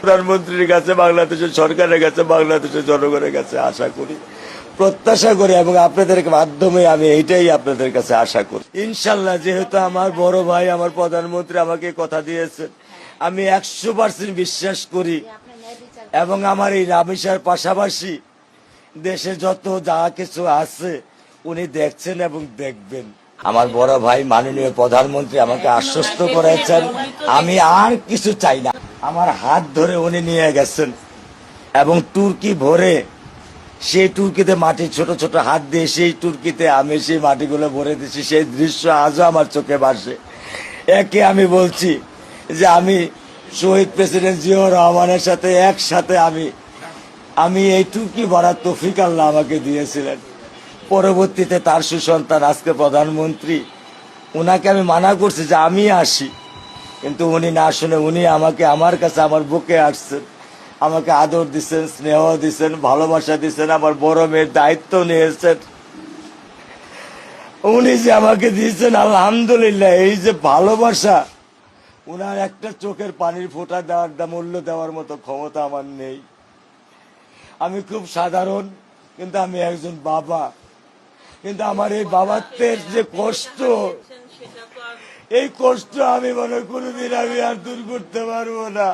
প্রধানমন্ত্রীর কাছে, বাংলাদেশের সরকারের কাছে, বাংলাদেশের জনগণের কাছে আশা করি, প্রত্যাশা করি, এবং আপনাদের মাধ্যমে আমি এইটাই আপনাদের কাছে আশা করি। ইনশাল্লাহ, যেহেতু আমার বড় ভাই আমার প্রধানমন্ত্রী আমাকে কথা দিয়েছেন, আমি 100% বিশ্বাস করি, এবং আমার এই রামেশার পাশাপাশি দেশে যত যা কিছু আছে উনি দেখছেন এবং দেখবেন। আমার বড় ভাই মাননীয় প্রধানমন্ত্রী আমাকে আশ্বস্ত করেছেন, আমি আর কিছু চাই না। আমার হাত ধরে উনি নিয়ে গেছেন এবং তুর্কি ভরে, সেই তুর্কিতে মাটি ছোট ছোট হাত দিয়ে সেই তুর্কিতে আমি সেই মাটিগুলো ভরে দিচ্ছি। সেই দৃশ্য আজও আমার চোখে ভাসে। একে আমি বলছি যে আমি শহীদ প্রেসিডেন্ট জিয়াউর রহমানের সাথে একসাথে আমি এই তুর্কি ভরার তৌফিক আল্লাহ আমাকে দিয়েছিলেন। পরবর্তীতে তার সুসন্তান আজকে প্রধানমন্ত্রী, উনাকে আমি মানা করছি যে আমি আসি, কিন্তু উনি না শুনে উনি আমাকে আমার কাছে আমার বুকে আসছেন, আমাকে আদর দিচ্ছেন, স্নেহ দিচ্ছেন, ভালোবাসা দিচ্ছেন, আমার বড় মেয়ের দায়িত্ব নিয়েছেন। উনি যে আমাকে দিয়েছেন আলহামদুলিল্লাহ, এই যে ভালোবাসা, উনার একটা চোখের পানির ফোঁটা দেওয়ার মূল্য দেওয়ার মতো ক্ষমতা আমার নেই। আমি খুব সাধারণ, কিন্তু আমি একজন বাবা। কিন্তু আমার এই বাবাত্বের যে কষ্ট, এই কষ্ট আমি মনে কোনোদিন আমি আর দূর করতে পারবো না।